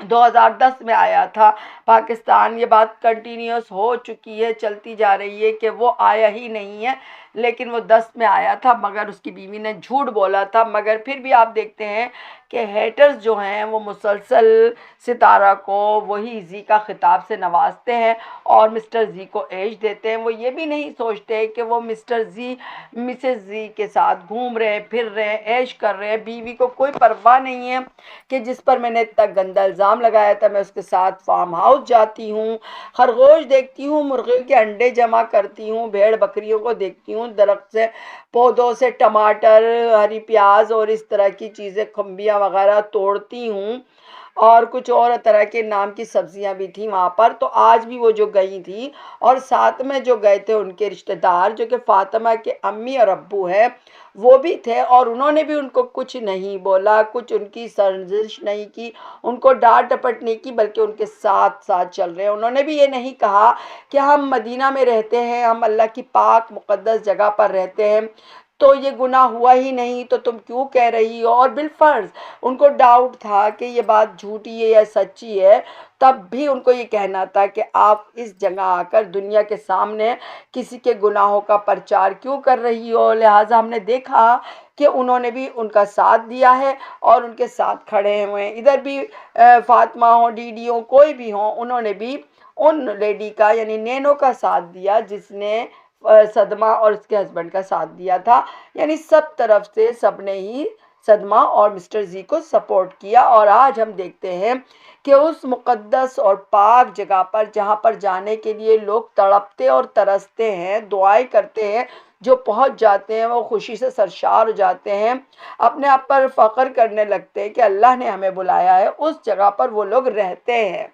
2010 میں آیا تھا پاکستان۔ یہ بات کنٹینیوس ہو چکی ہے، چلتی جا رہی ہے کہ وہ آیا ہی نہیں ہے، لیکن وہ 10 میں آیا تھا، مگر اس کی بیوی نے جھوٹ بولا تھا۔ مگر پھر بھی آپ دیکھتے ہیں کہ ہیٹرز جو ہیں وہ مسلسل ستارہ کو وہی زی کا خطاب سے نوازتے ہیں اور مسٹر زی کو ایج دیتے ہیں۔ وہ یہ بھی نہیں سوچتے کہ وہ مسٹر زی مسز زی کے ساتھ گھوم رہے ہیں، پھر رہے ہیں، ایش کر رہے ہیں۔ بیوی کو کوئی پرواہ نہیں ہے کہ جس پر میں نے اتنا گندا الزام لگایا تھا، میں اس کے ساتھ فارم ہاؤس جاتی ہوں، خرگوش دیکھتی ہوں، مرغیوں کے انڈے جمع کرتی ہوں، بھیڑ بکریوں کو دیکھتی ہوں، درخت سے پودوں سے ٹماٹر، ہری پیاز اور اس طرح کی چیزیں، کھمبیاں وغیرہ توڑتی ہوں، اور کچھ اور طرح کے نام کی سبزیاں بھی تھیں وہاں پر۔ تو آج بھی وہ جو گئی تھی اور ساتھ میں جو گئے تھے ان کے رشتہ دار جو کہ فاطمہ کے امی اور ابو ہیں، وہ بھی تھے، اور انہوں نے بھی ان کو کچھ نہیں بولا، کچھ ان کی سرزنش نہیں کی، ان کو ڈانٹ ڈپٹ نہیں کی، بلکہ ان کے ساتھ ساتھ چل رہے ہیں۔ انہوں نے بھی یہ نہیں کہا کہ ہم مدینہ میں رہتے ہیں، ہم اللہ کی پاک مقدس جگہ پر رہتے ہیں، تو یہ گناہ ہوا ہی نہیں، تو تم کیوں کہہ رہی ہو؟ اور بالفرض ان کو ڈاؤٹ تھا کہ یہ بات جھوٹی ہے یا سچی ہے، تب بھی ان کو یہ کہنا تھا کہ آپ اس جگہ آ کر دنیا کے سامنے کسی کے گناہوں کا پرچار کیوں کر رہی ہو؟ لہٰذا ہم نے دیکھا کہ انہوں نے بھی ان کا ساتھ دیا ہے اور ان کے ساتھ کھڑے ہوئے ہیں۔ ادھر بھی فاطمہ ہوں، ڈی ڈی ہوں، کوئی بھی ہوں، انہوں نے بھی ان لیڈی کا یعنی نینو کا ساتھ دیا جس نے صدمہ اور اس کے ہسبینڈ کا ساتھ دیا تھا۔ یعنی سب طرف سے سب نے ہی صدمہ اور مسٹر زی کو سپورٹ کیا، اور آج ہم دیکھتے ہیں کہ اس مقدس اور پاک جگہ پر جہاں پر جانے کے لیے لوگ تڑپتے اور ترستے ہیں، دعائیں کرتے ہیں، جو پہنچ جاتے ہیں وہ خوشی سے سرشار ہو جاتے ہیں، اپنے آپ پر فخر کرنے لگتے ہیں کہ اللہ نے ہمیں بلایا ہے۔ اس جگہ پر وہ لوگ رہتے ہیں،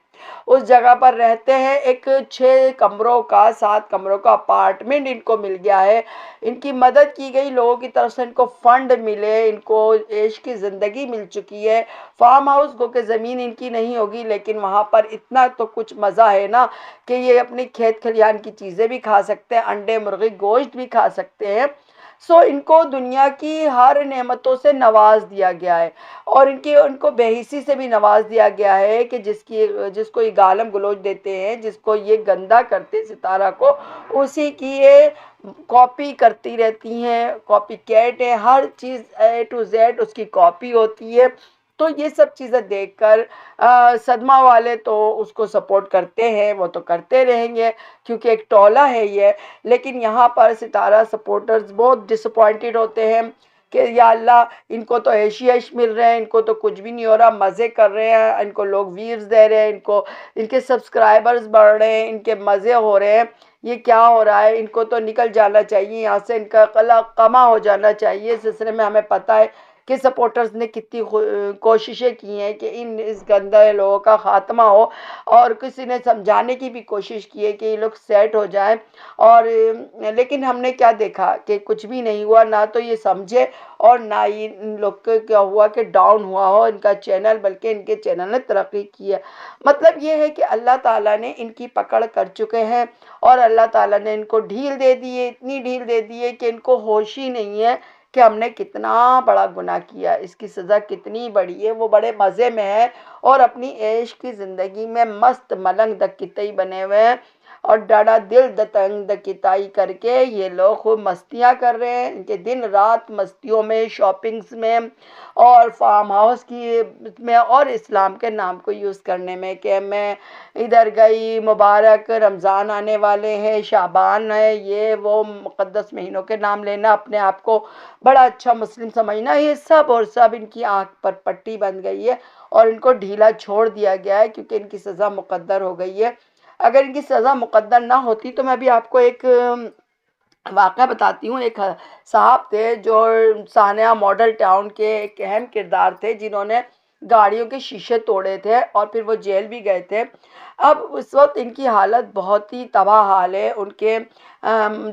اس جگہ پر رہتے ہیں۔ ایک 6 کمروں کا 7 کمروں کا اپارٹمنٹ ان کو مل گیا ہے، ان کی مدد کی گئی، لوگوں کی طرف سے ان کو فنڈ ملے، ان کو عیش کی زندگی مل چکی ہے۔ فارم ہاؤس کو کہ زمین ان کی نہیں ہوگی، لیکن وہاں پر اتنا تو کچھ مزہ ہے نا کہ یہ اپنی کھیت کھلیان کی چیزیں بھی کھا سکتے ہیں، انڈے مرغی گوشت بھی کھا سکتے ہیں۔ ان کو دنیا کی ہر نعمتوں سے نواز دیا گیا ہے، اور ان کو بے حسی سے بھی نواز دیا گیا ہے کہ جس کو یہ گالم گلوچ دیتے ہیں، جس کو یہ گندا کرتے ستارہ کو، اسی کی یہ کاپی کرتی رہتی ہیں، کاپی کیٹ ہے، ہر چیز اے ٹو زیڈ اس کی کاپی ہوتی ہے۔ تو یہ سب چیزیں دیکھ کر صدمہ والے تو اس کو سپورٹ کرتے ہیں، وہ تو کرتے رہیں گے کیونکہ ایک ٹولہ ہے یہ، لیکن یہاں پر ستارہ سپورٹرز بہت ڈس اپوائنٹڈ ہوتے ہیں کہ یا اللہ ان کو تو عیش مل رہے ہیں، ان کو تو کچھ بھی نہیں ہو رہا، مزے کر رہے ہیں، ان کو لوگ ویوز دے رہے ہیں، ان کے سبسکرائبرز بڑھ رہے ہیں، ان کے مزے ہو رہے ہیں، یہ کیا ہو رہا ہے؟ ان کو تو نکل جانا چاہیے یہاں سے، ان کا قلع قمع ہو جانا چاہیے۔ اس سلسلے میں ہمیں پتہ ہے کہ سپورٹرز نے کتنی کوششیں کی ہیں کہ اس گندے لوگوں کا خاتمہ ہو، اور کسی نے سمجھانے کی بھی کوشش کی ہے کہ یہ لوگ سیٹ ہو جائیں، اور لیکن ہم نے کیا دیکھا کہ کچھ بھی نہیں ہوا، نہ تو یہ سمجھے اور نہ ہی ان لوگ کو کیا ہوا کہ ڈاؤن ہوا ہو ان کا چینل، بلکہ ان کے چینل نے ترقی کی ہے۔ مطلب یہ ہے کہ اللہ تعالیٰ نے ان کی پکڑ کر چکے ہیں، اور اللہ تعالیٰ نے ان کو ڈھیل دے دی ہے، اتنی ڈھیل دے دی ہے کہ ان کو ہوش ہی نہیں ہے کہ ہم نے کتنا بڑا گناہ کیا، اس کی سزا کتنی بڑی ہے۔ وہ بڑے مزے میں ہے اور اپنی عیش کی زندگی میں مست ملنگ دکتئی بنے ہوئے ہیں، اور ڈاڑا دل دتنگ دکتائی کر کے یہ لوگ خوب مستیاں کر رہے ہیں، ان کے دن رات مستیوں میں، شاپنگز میں، اور فارم ہاؤس میں، اور اسلام کے نام کو یوز کرنے میں کہ میں ادھر گئی، مبارک رمضان آنے والے ہیں، شعبان ہے، یہ وہ مقدس مہینوں کے نام لینا، اپنے آپ کو بڑا اچھا مسلم سمجھنا، یہ سب اور سب ان کی آنکھ پر پٹی بن گئی ہے، اور ان کو ڈھیلا چھوڑ دیا گیا ہے کیونکہ ان کی سزا مقدر ہو گئی ہے۔ اگر ان کی سزا مقدر نہ ہوتی تو میں بھی آپ کو ایک واقعہ بتاتی ہوں۔ ایک صاحب تھے جو سانیہ ماڈل ٹاؤن کے ایک اہم کردار تھے، جنہوں نے گاڑیوں کے شیشے توڑے تھے اور پھر وہ جیل بھی گئے تھے۔ اب اس وقت ان کی حالت بہت ہی تباہ حال ہے، ان کے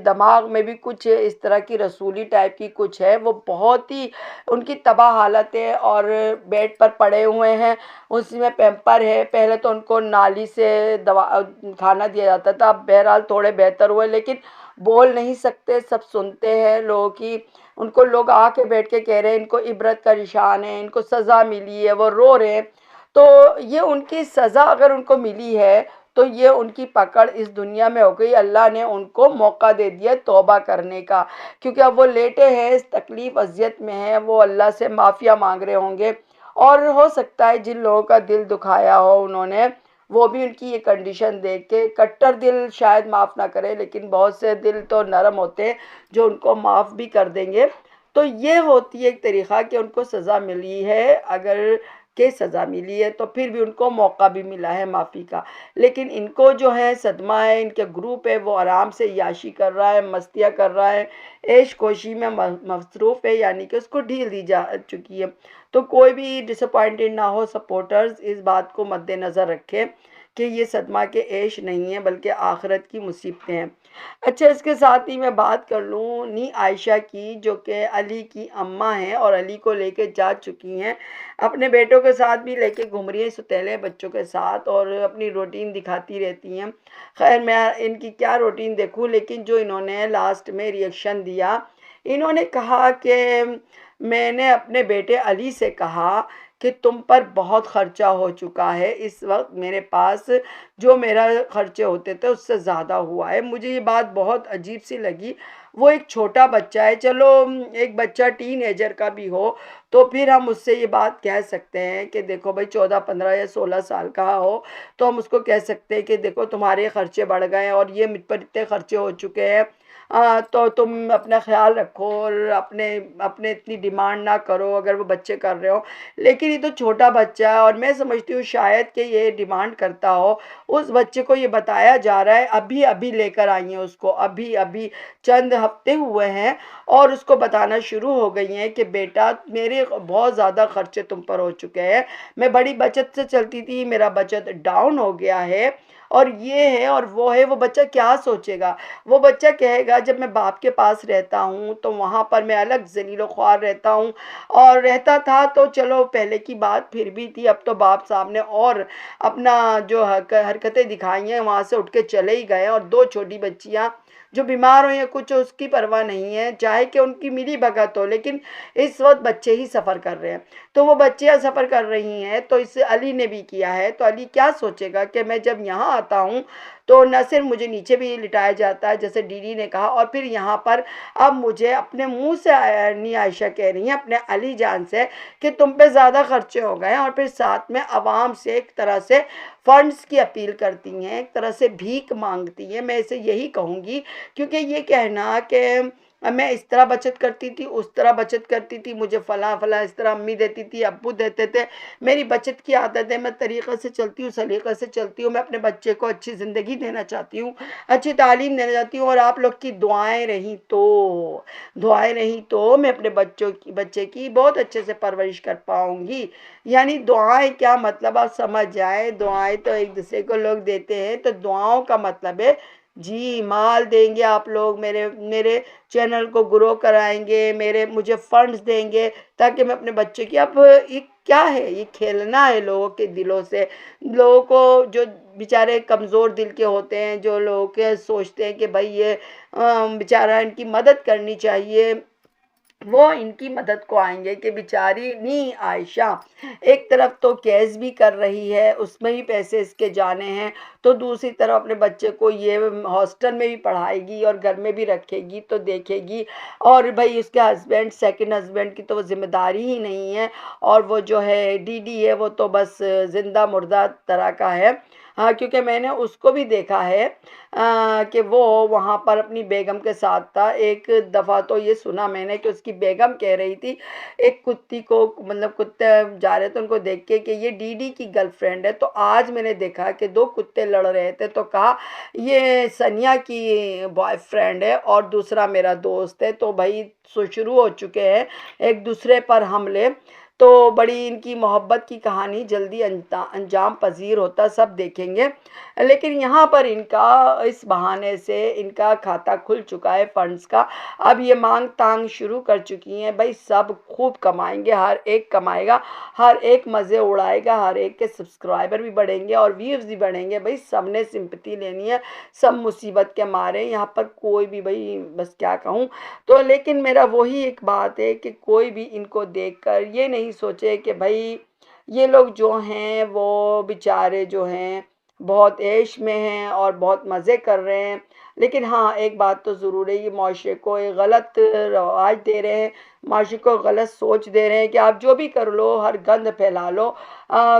دماغ میں بھی کچھ اس طرح کی رسولی ٹائپ کی کچھ ہے، وہ بہت ہی ان کی تباہ حالت ہے، اور بیڈ پر پڑے ہوئے ہیں، اسی میں پیمپر ہے۔ پہلے تو ان کو نالی سے کھانا دیا جاتا تھا، اب بہرحال تھوڑے بہتر ہوئے، لیکن بول نہیں سکتے، سب سنتے ہیں لوگوں کی۔ ان کو لوگ آ کے بیٹھ کے کہہ رہے ہیں ان کو عبرت کا نشان ہے، ان کو سزا ملی ہے، وہ رو رہے ہیں۔ تو یہ ان کی سزا اگر ان کو ملی ہے تو یہ ان کی پکڑ اس دنیا میں ہو گئی، اللہ نے ان کو موقع دے دیا توبہ کرنے کا، کیونکہ اب وہ لیٹے ہیں، اس تکلیف اذیت میں ہیں، وہ اللہ سے معافیا مانگ رہے ہوں گے۔ اور ہو سکتا ہے جن لوگوں کا دل دکھایا ہو انہوں نے، وہ بھی ان کی یہ کنڈیشن دیکھ کے، کٹر دل شاید معاف نہ کرے لیکن بہت سے دل تو نرم ہوتے ہیں جو ان کو معاف بھی کر دیں گے۔ تو یہ ہوتی ہے ایک طریقہ کہ ان کو سزا ملی ہے، اگر کہ سزا ملی ہے تو پھر بھی ان کو موقع بھی ملا ہے معافی کا۔ لیکن ان کو جو ہے صدمہ ہے، ان کے گروپ ہے وہ آرام سے عیاشی کر رہا ہے، مستیاں کر رہا ہے، عیش کوشی میں مصروف ہے، یعنی کہ اس کو ڈھیل دی جا چکی ہے۔ تو کوئی بھی ڈس اپوائنٹڈ نہ ہو، سپورٹرز اس بات کو مد نظر رکھے کہ یہ صدمہ کے عیش نہیں ہے بلکہ آخرت کی مصیبتیں ہیں۔ اچھا، اس کے ساتھ ہی میں بات کر لوں نی عائشہ کی، جو کہ علی کی اماں ہیں اور علی کو لے کے جا چکی ہیں، اپنے بیٹوں کے ساتھ بھی لے کے گھوم رہی ہیں، ستیلے بچوں کے ساتھ، اور اپنی روٹین دکھاتی رہتی ہیں۔ خیر میں ان کی کیا روٹین دیکھوں، لیکن جو انہوں نے لاسٹ میں ریئیکشن دیا، انہوں نے کہا کہ میں نے اپنے بیٹے علی سے کہا کہ تم پر بہت خرچہ ہو چکا ہے، اس وقت میرے پاس جو میرا خرچے ہوتے تھے اس سے زیادہ ہوا ہے۔ مجھے یہ بات بہت عجیب سی لگی، وہ ایک چھوٹا بچہ ہے، چلو ایک بچہ ٹین ایجر کا بھی ہو تو پھر ہم اس سے یہ بات کہہ سکتے ہیں کہ دیکھو بھائی 14 15 یا 16 سال کا ہو تو ہم اس کو کہہ سکتے ہیں کہ دیکھو تمہارے خرچے بڑھ گئے ہیں اور یہ مجھ پر اتنے خرچے ہو چکے ہیں، تو تم اپنا خیال رکھو اور اپنے اتنی ڈیمانڈ نہ کرو اگر وہ بچے کر رہے ہو۔ لیکن یہ تو چھوٹا بچہ ہے اور میں سمجھتی ہوں شاید کہ یہ ڈیمانڈ کرتا ہو، اس بچے کو یہ بتایا جا رہا ہے، ابھی ابھی لے کر آئی ہیں اس کو، ابھی ابھی چند ہفتے ہوئے ہیں اور اس کو بتانا شروع ہو گئی ہیں کہ بیٹا میرے بہت زیادہ خرچے تم پر ہو چکے ہیں، میں بڑی بچت سے چلتی تھی، میرا بچت ڈاؤن ہو گیا ہے، اور یہ ہے اور وہ ہے۔ وہ بچہ کیا سوچے گا؟ وہ بچہ کہے گا جب میں باپ کے پاس رہتا ہوں تو وہاں پر میں الگ ذلیل و خوار رہتا ہوں، اور رہتا تھا تو چلو پہلے کی بات پھر بھی تھی، اب تو باپ صاحب نے اور اپنا جو حرکتیں دکھائی ہیں وہاں سے اٹھ کے چلے ہی گئے، اور دو چھوٹی بچیاں جو بیمار ہوئی ہیں کچھ اس کی پرواہ نہیں ہے، چاہے کہ ان کی ملی بھگت ہو، لیکن اس وقت بچے ہی سفر کر رہے ہیں۔ تو وہ بچیاں سفر کر رہی ہیں تو اس سے علی نے بھی کیا ہے، تو علی کیا سوچے گا کہ میں جب یہاں آتا ہوں تو نہ صرف مجھے نیچے بھی لٹایا جاتا ہے جیسے ڈی ڈی نے کہا، اور پھر یہاں پر اب مجھے اپنے منہ سے نی عائشہ کہہ رہی ہیں اپنے علی جان سے کہ تم پہ زیادہ خرچے ہو گئے ہیں، اور پھر ساتھ میں عوام سے ایک طرح سے فنڈز کی اپیل کرتی ہیں، ایک طرح سے بھیک مانگتی ہیں۔ میں اسے یہی کہوں گی، کیونکہ یہ کہنا کہ میں اس طرح بچت کرتی تھی، اس طرح بچت کرتی تھی، مجھے فلاں فلاں اس طرح امی دیتی تھی، ابو دیتے تھے، میری بچت کی عادت ہے، میں طریقے سے چلتی ہوں، سلیقے سے چلتی ہوں، میں اپنے بچے کو اچھی زندگی دینا چاہتی ہوں، اچھی تعلیم دینا چاہتی ہوں، اور آپ لوگ کی دعائیں رہیں تو میں اپنے بچے کی بہت اچھے سے پرورش کر پاؤں گی۔ یعنی دعائیں کیا مطلب آپ سمجھ جائیں، دعائیں تو ایک دوسرے کو لوگ دیتے ہیں، تو دعاؤں کا مطلب ہے جی مال دیں گے آپ لوگ، میرے چینل کو گرو کرائیں گے، مجھے فنڈز دیں گے تاکہ میں اپنے بچے کی، اب یہ کیا ہے، یہ کھیلنا ہے لوگوں کے دلوں سے، لوگوں کو جو بیچارے کمزور دل کے ہوتے ہیں، جو لوگ کے سوچتے ہیں کہ بھائی یہ بیچارہ ان کی مدد کرنی چاہیے، وہ ان کی مدد کو آئیں گے کہ بیچاری نی عائشہ ایک طرف تو کیس بھی کر رہی ہے، اس میں بھی پیسے اس کے جانے ہیں، تو دوسری طرف اپنے بچے کو یہ ہاسٹل میں بھی پڑھائے گی اور گھر میں بھی رکھے گی تو دیکھے گی، اور بھائی اس کے ہسبینڈ سیکنڈ ہسبینڈ کی تو وہ ذمہ داری ہی نہیں ہے، اور وہ جو ہے ڈی ڈی ہے وہ تو بس زندہ مردہ طرح کا ہے۔ ہاں، کیونکہ میں نے اس کو بھی دیکھا ہے کہ وہ وہاں پر اپنی بیگم کے ساتھ تھا۔ ایک دفعہ تو یہ سنا میں نے کہ اس کی بیگم کہہ رہی تھی ایک کتی کو، مطلب کتے جا رہے تھے ان کو دیکھ کے کہ یہ ڈی ڈی کی گرل فرینڈ ہے، تو آج میں نے دیکھا کہ دو کتے لڑ رہے تھے تو کہا یہ سنیا کی بوائے فرینڈ ہے اور دوسرا میرا دوست ہے، تو بھائی شروع ہو چکے ہیں ایک دوسرے پر حملے۔ تو بڑی ان کی محبت کی کہانی جلدی انجام پذیر ہوتا، سب دیکھیں گے، لیکن یہاں پر ان کا اس بہانے سے ان کا کھاتہ کھل چکا ہے فنڈز کا، اب یہ مانگ تانگ شروع کر چکی ہیں، بھائی سب خوب کمائیں گے، ہر ایک کمائے گا، ہر ایک مزے اڑائے گا، ہر ایک کے سبسکرائبر بھی بڑھیں گے اور ویوز بھی بڑھیں گے، بھائی سب نے سمپتی لینی ہے، سب مصیبت کے مارے، یہاں پر کوئی بھی بھائی بس کیا کہوں۔ تو لیکن میرا وہی ایک بات ہے کہ کوئی بھی ان کو دیکھ کر یہ نہیں سوچے کہ بھائی یہ لوگ جو ہیں وہ بیچارے جو ہیں بہت عیش میں ہیں اور بہت مزے کر رہے ہیں، لیکن ہاں ایک بات تو ضرور ہے، یہ معاشرے کو ایک غلط رواج دے رہے ہیں، معاشرے کو غلط سوچ دے رہے ہیں کہ آپ جو بھی کر لو، ہر گند پھیلا لو،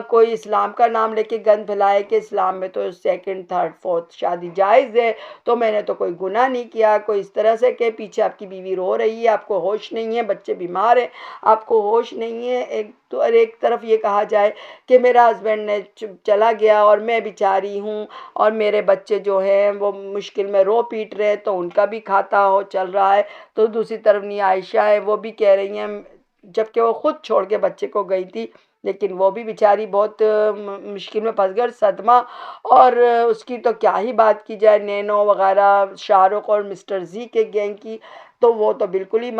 کوئی اسلام کا نام لے کے گند پھیلائے کہ اسلام میں تو سیکنڈ تھرڈ فورتھ شادی جائز ہے، تو میں نے تو کوئی گناہ نہیں کیا، کوئی اس طرح سے کہ پیچھے آپ کی بیوی رو رہی ہے، آپ کو ہوش نہیں ہے، بچے بیمار ہیں، آپ کو ہوش نہیں ہے، ایک تو اور ایک طرف یہ کہا جائے کہ میرا ہسبینڈ نے چلا گیا اور میں بیچاری ہوں اور میرے بچے جو ہیں وہ مشکل میں رو پیٹ رہے ہیں، تو ان کا بھی کھاتا ہو چل رہا ہے، تو دوسری طرف نی عائشہ ہے وہ بھی کہہ رہی ہیں، جبکہ وہ خود چھوڑ کے بچے کو گئی تھی، لیکن وہ بھی بیچاری بہت مشکل میں پھنس گئی، اور صدمہ، اور اس کی تو کیا ہی بات کی جائے، نینو وغیرہ، شاہ رخ اور مسٹر زی کے گینگ کی، تو وہ تو بالکل ہی